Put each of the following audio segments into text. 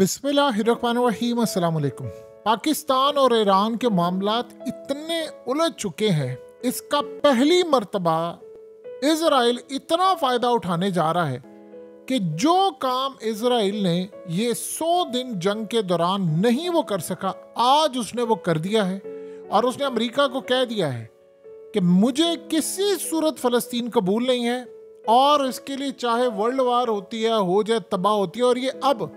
बिस्मिल्लाहिर्रहमानिर्रहीम। अस्सलाम वालेकुम। पाकिस्तान और ईरान के मामलात इतने उलझ चुके हैं, इसका पहली मर्तबा इजराइल इतना फ़ायदा उठाने जा रहा है कि जो काम इजराइल ने ये 100 दिन जंग के दौरान नहीं वो कर सका, आज उसने वो कर दिया है। और उसने अमेरिका को कह दिया है कि मुझे किसी सूरत फ़लस्तीन कबूल नहीं है और इसके लिए चाहे वर्ल्ड वार होती है, हो जाए, तबाह होती है। और ये अब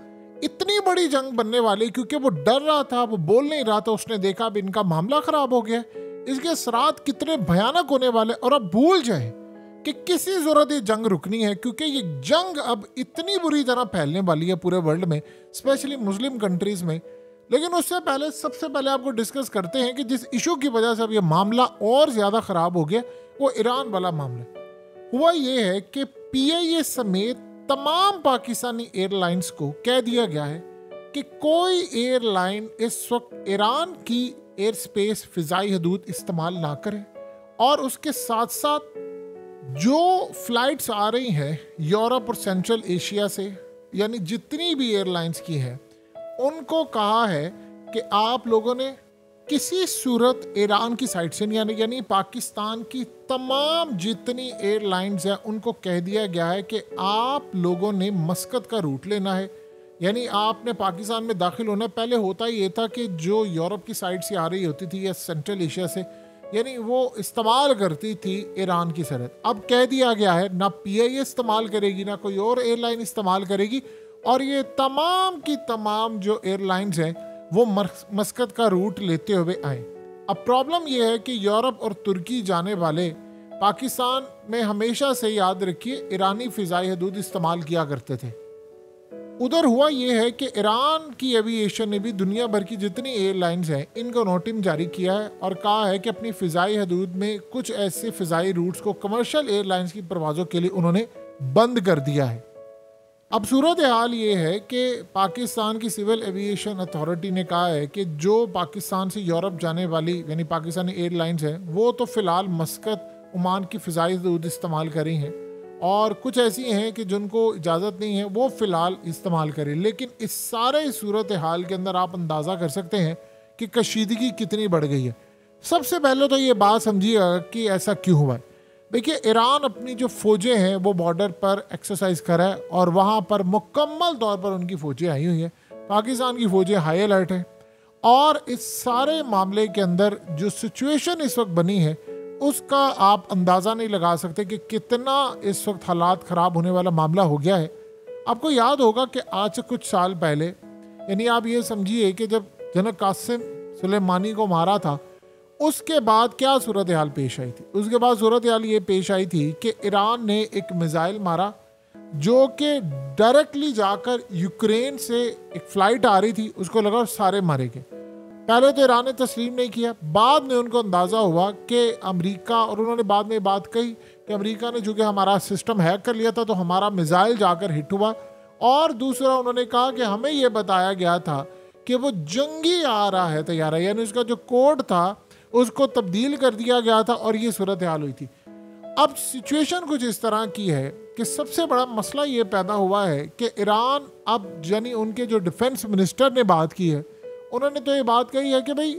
इतनी बड़ी जंग बनने वाली, क्योंकि वो डर रहा था, वो बोल नहीं रहा था, उसने देखा अब इनका मामला खराब हो गया, इसके असरात कितने भयानक होने वाले। और अब भूल जाए कि किसी जरूरत ये जंग रुकनी है, क्योंकि ये जंग अब इतनी बुरी तरह फैलने वाली है पूरे वर्ल्ड में, स्पेशली मुस्लिम कंट्रीज में। लेकिन उससे पहले सबसे पहले आपको डिस्कस करते हैं कि जिस इशू की वजह से अब ये मामला और ज़्यादा ख़राब हो गया, वो ईरान वाला मामला। हुआ ये है कि PIA समेत तमाम पाकिस्तानी एयरलाइंस को कह दिया गया है कि कोई एयरलाइन इस वक्त ईरान की एयर स्पेस फ़िज़ाई हदूद इस्तेमाल ना करे। और उसके साथ साथ जो फ्लाइट्स आ रही हैं यूरोप और सेंट्रल एशिया से, यानी जितनी भी एयरलाइंस की हैं, उनको कहा है कि आप लोगों ने किसी सूरत ईरान की साइड से नहीं, यानी पाकिस्तान की तमाम जितनी एयरलाइंस हैं उनको कह दिया गया है कि आप लोगों ने मस्कत का रूट लेना है, यानी आपने पाकिस्तान में दाखिल होना। पहले होता ये था कि जो यूरोप की साइड से आ रही होती थी या सेंट्रल एशिया से, यानी वो इस्तेमाल करती थी ईरान की सरहद। अब कह दिया गया है ना PIA इस्तेमाल करेगी, ना कोई और एयरलाइन इस्तेमाल करेगी, और ये तमाम की तमाम जो एयरलाइंस हैं वो मस्कत का रूट लेते हुए आए। अब प्रॉब्लम यह है कि यूरोप और तुर्की जाने वाले पाकिस्तान में हमेशा से, याद रखिए, ईरानी फ़िज़ाई हदूद इस्तेमाल किया करते थे। उधर हुआ ये है कि ईरान की एविएशन ने भी दुनिया भर की जितनी एयरलाइंस हैं इनको नोटिस जारी किया है और कहा है कि अपनी फ़िज़ाई हदूद में कुछ ऐसे फ़िज़ाई रूट्स को कमर्शियल एयरलाइंस की परवाज़ों के लिए उन्होंने बंद कर दिया है। अब सूरत हाल ये है कि पाकिस्तान की सिविल एविएशन अथॉरिटी ने कहा है कि जो पाकिस्तान से यूरोप जाने वाली यानी पाकिस्तानी एयरलाइंस हैं वो तो फ़िलहाल मस्कत, ओमान की फ़िज़ाई हदूद इस्तेमाल करी हैं, और कुछ ऐसी हैं कि जिनको इजाज़त नहीं है वो फ़िलहाल इस्तेमाल करें। लेकिन इस सारे सूरत हाल के अंदर आप अंदाज़ा कर सकते हैं कि कशीदगी कितनी बढ़ गई है। सबसे पहले तो ये बात समझिएगा कि ऐसा क्यों हुआ है। देखिए, ईरान अपनी जो फ़ौजें हैं वो बॉर्डर पर एक्सरसाइज कर रहा है और वहाँ पर मुकम्मल तौर पर उनकी फ़ौजें आई हुई हैं। पाकिस्तान की फ़ौजें हाई अलर्ट हैं और इस सारे मामले के अंदर जो सिचुएशन इस वक्त बनी है उसका आप अंदाज़ा नहीं लगा सकते कि कितना इस वक्त हालात ख़राब होने वाला मामला हो गया है। आपको याद होगा कि आज से कुछ साल पहले, यानी आप ये समझिए कि जब जनरल कासिम सुलेमानी को मारा था, उसके बाद क्या सूरत हाल पेश आई थी। उसके बाद सूरत हाल ये पेश आई थी कि ईरान ने एक मिसाइल मारा जो कि डायरेक्टली जाकर यूक्रेन से एक फ़्लाइट आ रही थी, उसको लगा और सारे मारे गए। पहले तो ईरान ने तस्लीम नहीं किया, बाद में उनको अंदाज़ा हुआ कि अमेरिका, और उन्होंने बाद में बात कही कि अमेरिका ने चूँकि हमारा सिस्टम हैक कर लिया था तो हमारा मिसाइल जाकर हिट हुआ। और दूसरा उन्होंने कहा कि हमें ये बताया गया था कि वो जंगी आ रहा है तैयार है, यानी उसका जो कोड था उसको तब्दील कर दिया गया था और ये सूरत हाल हुई थी। अब सिचुएशन कुछ इस तरह की है कि सबसे बड़ा मसला ये पैदा हुआ है कि ईरान अब, यानी उनके जो डिफेंस मिनिस्टर ने बात की है, उन्होंने तो ये बात कही है कि भाई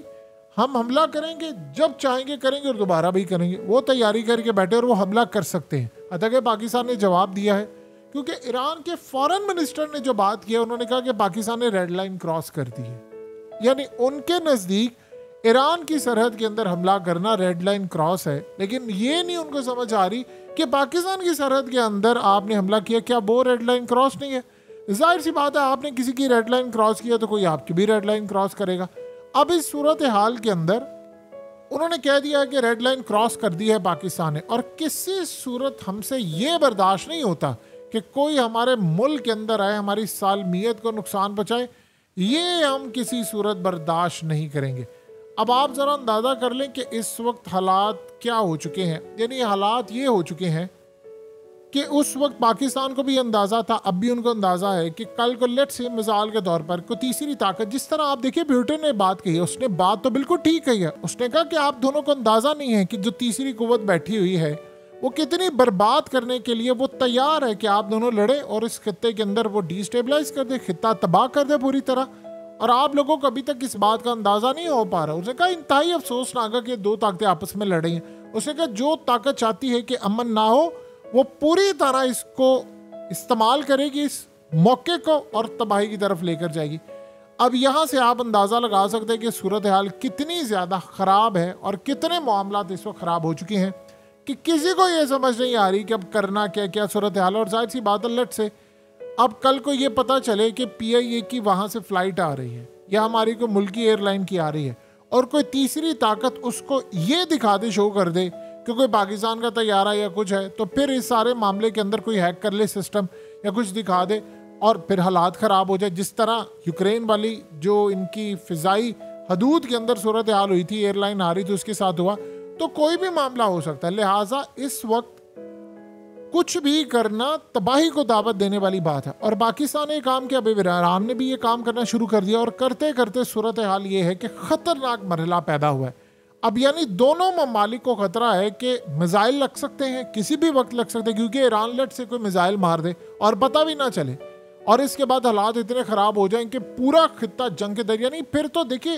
हम हमला करेंगे, जब चाहेंगे करेंगे और दोबारा भी करेंगे। वो तैयारी करके बैठे और वो हमला कर सकते हैं। हालांकि पाकिस्तान ने जवाब दिया है, क्योंकि ईरान के फॉरेन मिनिस्टर ने जो बात की है उन्होंने कहा कि पाकिस्तान ने रेड लाइन क्रॉस कर दी है, यानी उनके नज़दीक ईरान की सरहद के अंदर हमला करना रेड लाइन क्रॉस है। लेकिन ये नहीं उनको समझ आ रही कि पाकिस्तान की सरहद के अंदर आपने हमला किया, क्या वो रेड लाइन क्रॉस नहीं है? जाहिर सी बात है, आपने किसी की रेड लाइन क्रॉस किया तो कोई आपकी भी रेड लाइन क्रॉस करेगा। अब इस सूरत हाल के अंदर उन्होंने कह दिया कि रेड लाइन क्रॉस कर दी है पाकिस्तान ने, और किसी सूरत हमसे ये बर्दाश्त नहीं होता कि कोई हमारे मुल्क के अंदर आए, हमारी सालमियत को नुकसान पहुँचाए, ये हम किसी सूरत बर्दाश्त नहीं करेंगे। अब आप ज़रा अंदाज़ा कर लें कि इस वक्त हालात क्या हो चुके हैं। यानी हालात ये हो चुके हैं कि उस वक्त पाकिस्तान को भी अंदाज़ा था, अब भी उनको अंदाज़ा है कि कल को लेट्स से मिसाल के तौर पर कोई तीसरी ताकत, जिस तरह आप देखिए ब्यूटन ने बात कही है, उसने बात तो बिल्कुल ठीक कही है। उसने कहा कि आप दोनों को अंदाज़ा नहीं है कि जो तीसरी कुव्वत बैठी हुई है वो कितनी बर्बाद करने के लिए वो तैयार है कि आप दोनों लड़े और इस खित्ते के अंदर वो डिस्टेबलाइज कर दे, खित्ता तबाह कर दे पूरी तरह। और आप लोगों को अभी तक इस बात का अंदाजा नहीं हो पा रहा। उसने कहा इंतहाई अफसोसनाक है कि दो ताकतें आपस में लड़ रही हैं। उसने कहा जो ताकत चाहती है कि अमन ना हो वो पूरी तरह इसको इस्तेमाल करेगी, इस मौके को, और तबाही की तरफ लेकर जाएगी। अब यहाँ से आप अंदाज़ा लगा सकते हैं कि सूरत हाल कितनी ज़्यादा ख़राब है और कितने मामलात इस वक्त ख़राब हो चुके हैं कि किसी को ये समझ नहीं आ रही कि अब करना क्या क्या सूरत हाल। और जाहिर सी बात है, लट से अब कल को ये पता चले कि PIA की वहाँ से फ़्लाइट आ रही है या हमारी कोई मुल्की एयरलाइन की आ रही है और कोई तीसरी ताकत उसको ये दिखा दे, शो कर दे कि कोई पाकिस्तान का तैयारा या कुछ है, तो फिर इस सारे मामले के अंदर कोई हैक कर ले सिस्टम या कुछ दिखा दे और फिर हालात ख़राब हो जाए। जिस तरह यूक्रेन वाली जो इनकी फ़िज़ाई हदूद के अंदर सूरत हाल हुई थी, एयरलाइन आ रही थी, उसके साथ हुआ, तो कोई भी मामला हो सकता है। लिहाजा इस वक्त कुछ भी करना तबाही को दावत देने वाली बात है। और पाकिस्तान ने काम किया, अभी ईरान ने भी ये काम करना शुरू कर दिया और करते करते सूरत हाल ये है कि ख़तरनाक मरहला पैदा हुआ है। अब यानी दोनों ममालिक को खतरा है कि मिसाइल लग सकते हैं, किसी भी वक्त लग सकते हैं, क्योंकि ईरान लट से कोई मिसाइल मार दे और पता भी ना चले और इसके बाद हालात इतने ख़राब हो जाएं कि पूरा खित्ता जंग के दरिया। नहीं फिर तो देखिए,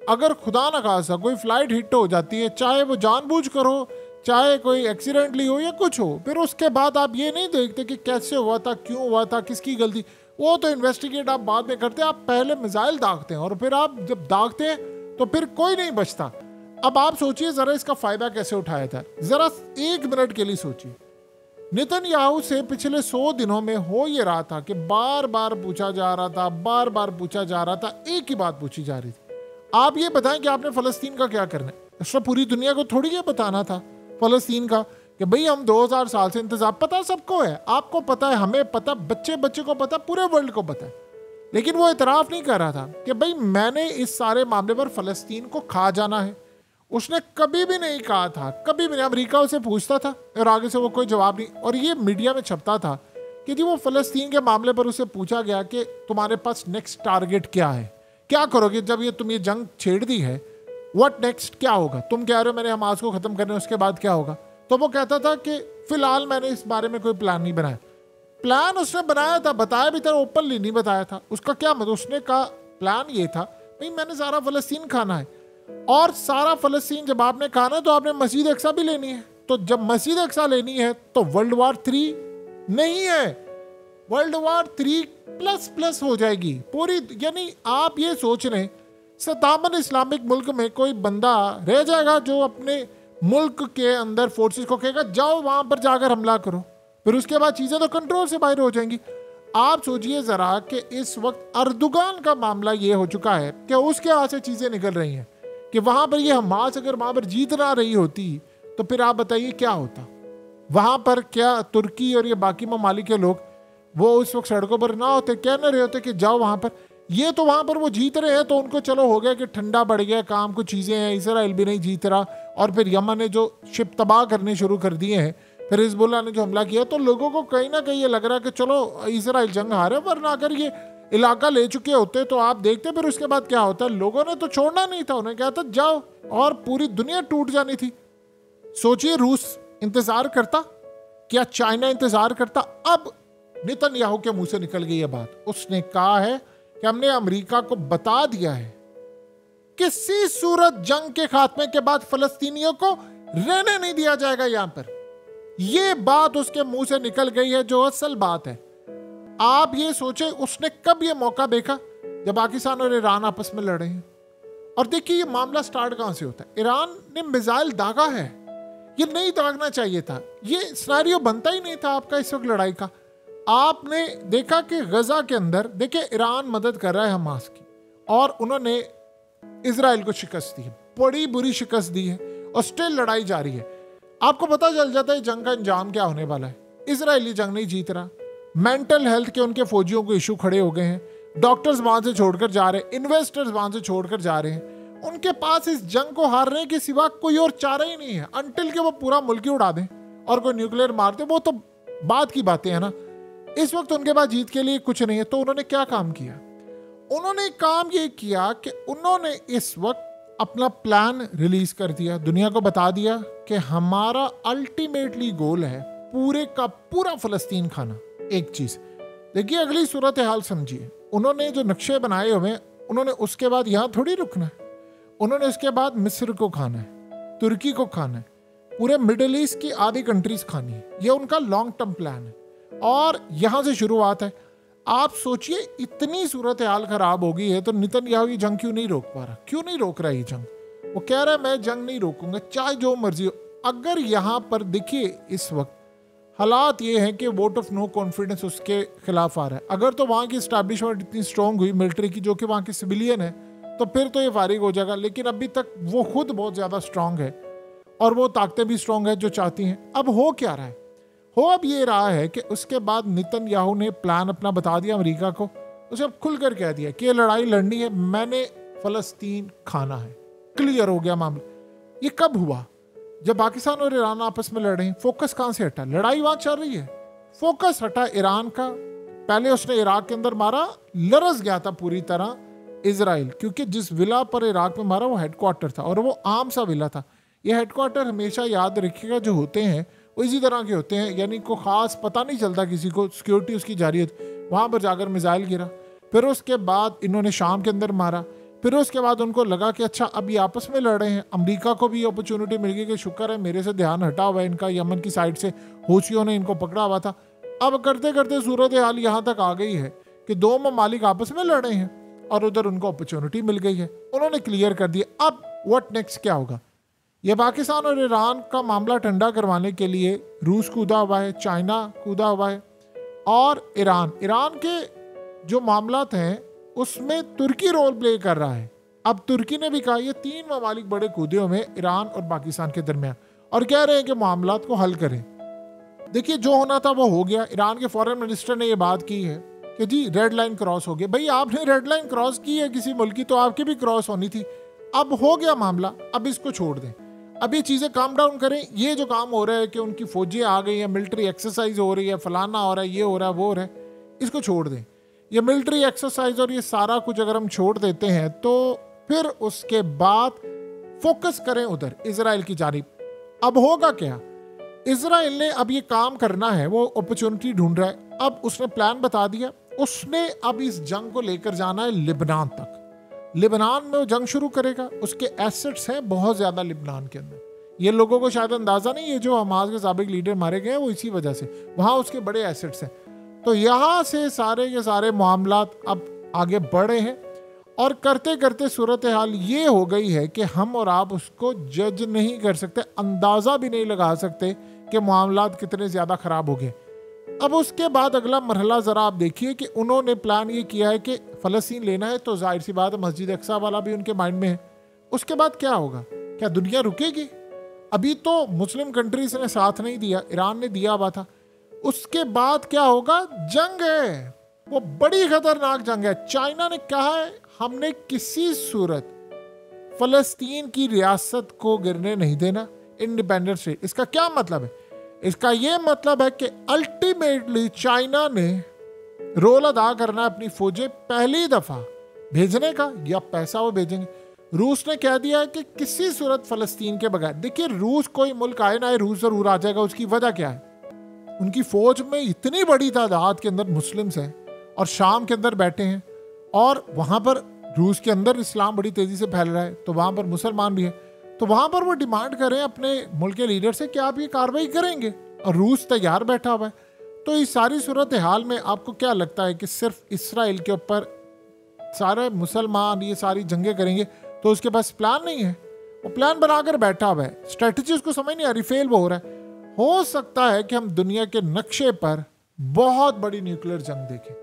अगर खुदा न खासा कोई फ्लाइट हिट हो जाती है, चाहे वो जानबूझ कर हो, चाहे कोई एक्सीडेंटली हो या कुछ हो, फिर उसके बाद आप ये नहीं देखते कि कैसे हुआ था, क्यों हुआ था, किसकी गलती, वो तो इन्वेस्टिगेट आप बाद में करते हैं। आप पहले मिसाइल दागते हैं और फिर आप जब दागते हैं तो फिर कोई नहीं बचता। अब आप सोचिए ज़रा इसका फ़ायदा कैसे उठाया था। ज़रा 1 मिनट के लिए सोचिए। नेतन्याहू से पिछले 100 दिनों में हो ये रहा था कि बार बार पूछा जा रहा था, बार बार पूछा जा रहा था, एक ही बात पूछी जा रही थी, आप ये बताएं कि आपने फ़लस्तीन का क्या करना है। इससे पूरी दुनिया को थोड़ी ये बताना था फ़लस्तीन का कि भाई हम 2000 साल से इंतज़ार, पता सबको है, आपको पता है, हमें पता, बच्चे बच्चे को पता, पूरे वर्ल्ड को पता है। लेकिन वो इतराफ़ नहीं कर रहा था कि भाई मैंने इस सारे मामले पर फ़लस्तीन को खा जाना है। उसने कभी भी नहीं कहा था, कभी भी नहीं। अमेरिका उसे पूछता था और आगे से वो कोई जवाब नहीं। और ये मीडिया में छपता था कि जी वो फ़लस्तीन के मामले पर उसे पूछा गया कि तुम्हारे पास नेक्स्ट टारगेट क्या है, क्या करोगे जब ये तुम ये जंग छेड़ दी है, व्हाट नेक्स्ट, क्या होगा। तुम कह रहे हो मैंने हमास को ख़त्म करना है, उसके बाद क्या होगा। तो वो कहता था कि फ़िलहाल मैंने इस बारे में कोई प्लान नहीं बनाया। प्लान उसने बनाया था, बताया भी था, ओपनली नहीं बताया था। उसका क्या मतलब, उसने कहा प्लान ये था भाई मैंने सारा फ़लस्तीन खाना है, और सारा फ़लस्तीन जब आपने खाना है तो आपने मस्जिद अक्सा भी लेनी है। तो जब मस्जिद अक्सा लेनी है तो वर्ल्ड वार 3 नहीं है, वर्ल्ड वार 3++ हो जाएगी पूरी। यानी आप ये सोच रहे, 57 इस्लामिक मुल्क में कोई बंदा रह जाएगा जो अपने मुल्क के अंदर फोर्सेस को कहेगा जाओ वहां पर जाकर हमला करो, फिर उसके बाद चीज़ें तो कंट्रोल से बाहर हो जाएंगी। आप सोचिए ज़रा कि इस वक्त अर्दुगान का मामला ये हो चुका है कि उसके हाथ से चीज़ें निकल रही हैं कि वहाँ पर ये हमास अगर वहाँ पर जीत ना रही होती तो फिर आप बताइए क्या होता वहाँ पर। क्या तुर्की और ये बाकी ममालिक के लोग वो उस वक्त सड़कों पर ना होते, कह ना रहे होते कि जाओ वहाँ पर। ये तो वहाँ पर वो जीत रहे हैं तो उनको चलो हो गया कि ठंडा बढ़ गया काम, कुछ चीज़ें हैं, इसराइल भी नहीं जीत रहा, और फिर यमन ने जो शिप तबाह करने शुरू कर दिए हैं, फिर हिजबुल्लाह ने जो हमला किया, तो लोगों को कहीं ना कहीं ये लग रहा है कि चलो इसराइल जंग हारे, वरना अगर ये इलाका ले चुके होते तो आप देखते फिर उसके बाद क्या होता। लोगों ने तो छोड़ना नहीं था, उन्हें क्या था जाओ, और पूरी दुनिया टूट जानी थी। सोचिए रूस इंतजार करता, क्या चाइना इंतजार करता। अब नेतन्याहू के मुंह से निकल गई ये बात, उसने कहा है कि हमने अमेरिका को बता दिया है किसी सूरत जंग के खात्मे के बाद फलस्तीनियों को रहने नहीं दिया जाएगा यहां पर। यह बात उसके मुंह से निकल गई है जो असल बात है। आप ये सोचे उसने कब ये मौका देखा जब पाकिस्तान और ईरान आपस में लड़े हैं। और देखिए ये मामला स्टार्ट कहां से होता है। ईरान ने मिसाइल दागा है, ये नहीं दागना चाहिए था, ये सिनेरियो बनता ही नहीं था आपका इस वक्त लड़ाई का। आपने देखा कि गजा के अंदर देखिए ईरान मदद कर रहा है हमास की, और उन्होंने इजराइल को शिकस्त दी है, बड़ी बुरी शिकस्त दी है, और स्टिल लड़ाई जारी है। आपको पता चल जाता है जंग का अंजाम क्या होने वाला है। इजरायली जंग नहीं जीत रहा, मेंटल हेल्थ के उनके फौजियों को इशू खड़े हो गए हैं, डॉक्टर्स वहां से छोड़कर जा रहे हैं, इन्वेस्टर्स वहां से छोड़कर जा रहे हैं। उनके पास इस जंग को हारने के सिवा कोई और चारा ही नहीं है, अंटिल के वो पूरा मुल्क ही उड़ा दें और कोई न्यूक्लियर मार दे, वो तो बात की बातें हैं ना। इस वक्त उनके पास जीत के लिए कुछ नहीं है। तो उन्होंने क्या काम किया, उन्होंने काम ये किया कि उन्होंने इस वक्त अपना प्लान रिलीज कर दिया, दुनिया को बता दिया कि हमारा अल्टीमेटली गोल है पूरे का पूरा फलस्तीन खाना। एक चीज देखिए, अगली सूरत हाल समझिए, उन्होंने जो नक्शे बनाए हुए, उन्होंने उसके बाद यहाँ थोड़ी रुकना है, उन्होंने उसके बाद मिस्र को खाना है, तुर्की को खाना है, पूरे मिडिल ईस्ट की आधी कंट्रीज खानी है। ये उनका लॉन्ग टर्म प्लान है और यहाँ से शुरुआत है। आप सोचिए, इतनी सूरत हाल खराब हो गई है तो नेतन्याहू ये जंग क्यों नहीं रोक पा रहा? क्यों नहीं रोक रहा ये जंग? वो कह रहा है मैं जंग नहीं रोकूंगा चाहे जो मर्जी हो। अगर यहाँ पर देखिए, इस वक्त हालात ये हैं कि वोट ऑफ नो कॉन्फिडेंस उसके खिलाफ आ रहा है। अगर तो वहाँ की स्टैब्लिशमेंट इतनी स्ट्रांग हुई मिलिट्री की, जो कि वहाँ के सिविलियन है, तो फिर तो ये फारिग हो जाएगा। लेकिन अभी तक वो खुद बहुत ज़्यादा स्ट्रांग है और वो ताकतें भी स्ट्रांग है जो चाहती हैं। अब हो क्या रहा है? हो अब ये रहा है कि उसके बाद नेतन्याहू ने प्लान अपना बता दिया अमेरिका को। उसे अब खुलकर कह दिया कि ये लड़ाई लड़नी है, मैंने फलस्तीन खाना है। क्लियर हो गया मामला। ये कब हुआ? जब पाकिस्तान और ईरान आपस में लड़ रहे हैं। फोकस कहां से हटा? लड़ाई वहां चल रही है, फोकस हटा ईरान का। पहले उसने इराक के अंदर मारा, लरस गया था पूरी तरह इजराइल, क्योंकि जिस विला पर इराक में मारा वो हेडक्वार्टर था और वो आम सा विला था। ये हेडक्वार्टर हमेशा याद रखिएगा जो होते हैं वो इसी तरह के होते हैं, यानी को खास पता नहीं चलता किसी को, सिक्योरिटी उसकी जारी होती। वहां पर जाकर मिसाइल गिरा, फिर उसके बाद इन्होंने शाम के अंदर मारा, फिर उसके बाद उनको लगा कि अच्छा अब ये आपस में लड़ रहे हैं। अमेरिका को भी अपॉर्चुनिटी मिल गई कि शुक्र है मेरे से ध्यान हटा हुआ है इनका, यमन की साइड से हूथियों ने इनको पकड़ा हुआ था। अब करते करते सूरत हाल यहाँ तक आ गई है कि दो ममालिक आपस में लड़ रहे हैं और उधर उनको अपॉर्चुनिटी मिल गई है। उन्होंने क्लियर कर दिया। अब व्हाट नेक्स्ट क्या होगा? ये पाकिस्तान और ईरान का मामला ठंडा करवाने के लिए रूस कूदा हुआ है, चाइना कूदा हुआ है और ईरान के जो मामलात हैं उसमें तुर्की रोल प्ले कर रहा है। अब तुर्की ने भी कहा, ये तीन ममालिक बड़े कूदे हुए हैं ईरान और पाकिस्तान के दरमियान और कह रहे हैं कि मामलात को हल करें। देखिए, जो होना था वो हो गया। ईरान के फॉरेन मिनिस्टर ने ये बात की है कि जी रेड लाइन क्रॉस हो गई। भाई, आपने रेड लाइन क्रॉस की है किसी मुल्क की, तो आपकी भी क्रॉस होनी थी। अब हो गया मामला, अब इसको छोड़ दें, अब ये चीज़ें काम डाउन करें। ये जो काम हो रहा है कि उनकी फौजें आ गई हैं, मिलिट्री एक्सरसाइज हो रही है, फलाना हो रहा है, ये हो रहा है, वो हो रहा है, इसको छोड़ दें। ये मिलिट्री एक्सरसाइज और ये सारा कुछ अगर हम छोड़ देते हैं तो फिर उसके बाद फोकस करें उधर इजराइल की जानिब। अब होगा क्या? इजराइल ने अब ये काम करना है, वो अपॉर्चुनिटी ढूंढ रहा है। अब उसने प्लान बता दिया, उसने अब इस जंग को लेकर जाना है लिबनान तक। लिबनान में वो जंग शुरू करेगा। उसके एसेट्स हैं बहुत ज्यादा लिबनान के अंदर। ये लोगों को शायद अंदाजा नहीं है, जो हमास के साबिक लीडर मारे गए हैं वो इसी वजह से, वहां उसके बड़े एसेट्स हैं। तो यहाँ से सारे के सारे मामलात अब आगे बढ़े हैं और करते करते सूरत हाल ये हो गई है कि हम और आप उसको जज नहीं कर सकते, अंदाजा भी नहीं लगा सकते कि मामलात कितने ज्यादा खराब हो गए। अब उसके बाद अगला मरहला जरा आप देखिए कि उन्होंने प्लान ये किया है कि फलस्तीन लेना है, तो जाहिर सी बात है मस्जिद अक्सा वाला भी उनके माइंड में है। उसके बाद क्या होगा? क्या दुनिया रुकेगी? अभी तो मुस्लिम कंट्रीज ने साथ नहीं दिया, ईरान ने दिया हुआ था। उसके बाद क्या होगा? जंग है, वो बड़ी खतरनाक जंग है। चाइना ने कहा है हमने किसी सूरत फलस्तीन की रियासत को गिरने नहीं देना, इंडिपेंडेंट स्टेट। इसका क्या मतलब है? इसका यह मतलब है कि अल्टीमेटली चाइना ने रोल अदा करना है अपनी फौजें पहली दफा भेजने का, या पैसा वो भेजेंगे। रूस ने कह दिया है कि किसी सूरत फलस्तीन के बगैर। देखिए, रूस कोई मुल्क आए ना आए, रूस जरूर आ जाएगा। उसकी वजह क्या है? उनकी फौज में इतनी बड़ी तादाद के अंदर मुस्लिम्स हैं और शाम के अंदर बैठे हैं और वहां पर रूस के अंदर इस्लाम बड़ी तेजी से फैल रहा है, तो वहां पर मुसलमान भी है। तो वहां पर वो डिमांड करें अपने मुल्क के लीडर से कि आप ये कार्रवाई करेंगे, और रूस तैयार बैठा हुआ है। तो इस सारी सूरत हाल में आपको क्या लगता है कि सिर्फ इसराइल के ऊपर सारे मुसलमान ये सारी जंगें करेंगे? तो उसके पास प्लान नहीं है, वो प्लान बनाकर बैठा हुआ है, स्ट्रेटजी उसको समझ नहीं आ रही, फेल वो हो रहा है। हो सकता है कि हम दुनिया के नक्शे पर बहुत बड़ी न्यूक्लियर जंग देखें।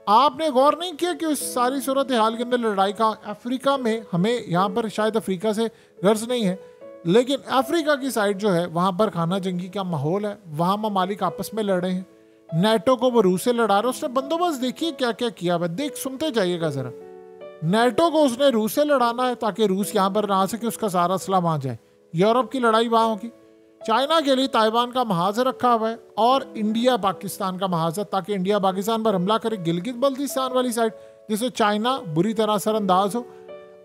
आपने गौर नहीं किया कि उस सारी सूरत हाल के अंदर लड़ाई का अफ्रीका में, हमें यहाँ पर शायद अफ्रीका से गर्ज नहीं है, लेकिन अफ्रीका की साइड जो है वहाँ पर खाना जंगी का माहौल है। वहाँ ममालिक आपस में लड़ रहे हैं, नेटो को वो रूस से लड़ा रहा है। उसने बंदोबस्त देखिए क्या क्या किया हुआ, देख सुनते जाइएगा जरा। नेटो को उसने रूस से लड़ाना है ताकि रूस यहाँ पर ना आ सके, उसका सारा असला वहाँ जाए। यूरोप की लड़ाई वहाँ होगी। चाइना के लिए ताइवान का महाज रखा हुआ है और इंडिया पाकिस्तान का महाज है, ताकि इंडिया पाकिस्तान पर हमला करे गिलगित बल्तिस्तान वाली साइड, जिससे चाइना बुरी तरह असरअंदाज हो।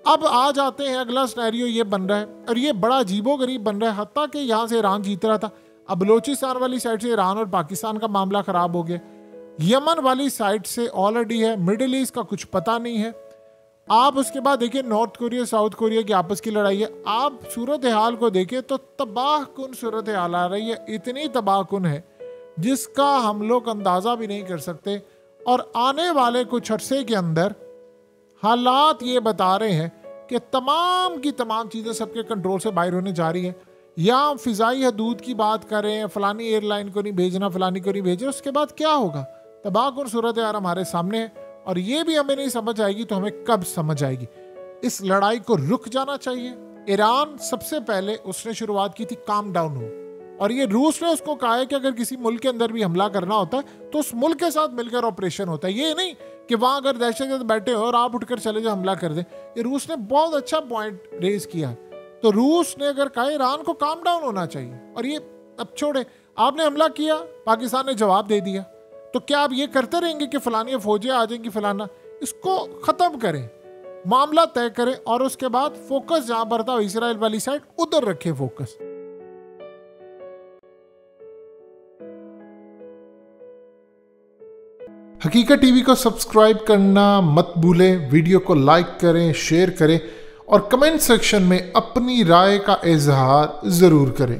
अब आ जाते हैं, अगला सिनेरियो ये बन रहा है और ये बड़ा अजीबोगरीब बन रहा है, हत्ता कि यहाँ से ईरान जीत रहा था, अब बलोचिस्तान वाली साइड से ईरान और पाकिस्तान का मामला खराब हो गया, यमन वाली साइड से ऑलरेडी है, मिडिल ईस्ट का कुछ पता नहीं है। आप उसके बाद देखिए नॉर्थ कोरिया साउथ कोरिया की आपस की लड़ाई है। आप सूरत हाल को देखें तो तबाह कुन सूरत हाल आ रही है, इतनी तबाह कुन है जिसका हम लोग अंदाज़ा भी नहीं कर सकते। और आने वाले कुछ अरसे के अंदर हालात ये बता रहे हैं कि तमाम की तमाम चीज़ें सबके कंट्रोल से बाहर होने जा रही हैं। या हम फ़िज़ाई हदूद की बात करें, फ़लानी एयरलाइन को नहीं भेजना, फ़लानी को नहीं भेजना, उसके बाद क्या होगा? तबाहकुन सूरत यार हमारे सामने है और ये भी हमें नहीं समझ आएगी तो हमें कब समझ आएगी? इस लड़ाई को रुक जाना चाहिए। ईरान सबसे पहले उसने शुरुआत की थी काम डाउन हो, और ये रूस ने उसको कहा है कि अगर किसी मुल्क के अंदर भी हमला करना होता है तो उस मुल्क के साथ मिलकर ऑपरेशन होता है, ये नहीं कि वहां अगर दहशतगर्द बैठे हो और आप उठकर चले जाओ हमला कर दें। ये रूस ने बहुत अच्छा पॉइंट रेज किया। तो रूस ने अगर कहा ईरान को काम डाउन होना चाहिए, और ये अब छोड़े, आपने हमला किया, पाकिस्तान ने जवाब दे दिया, तो क्या आप ये करते रहेंगे कि फलानी फौजें आ जाएंगी फलाना? इसको ख़त्म करें, मामला तय करें और उसके बाद फोकस जहां पर था इजराइल वाली साइड उधर रखें फोकस। हकीकत टीवी को सब्सक्राइब करना मत भूलें, वीडियो को लाइक करें, शेयर करें और कमेंट सेक्शन में अपनी राय का इजहार ज़रूर करें।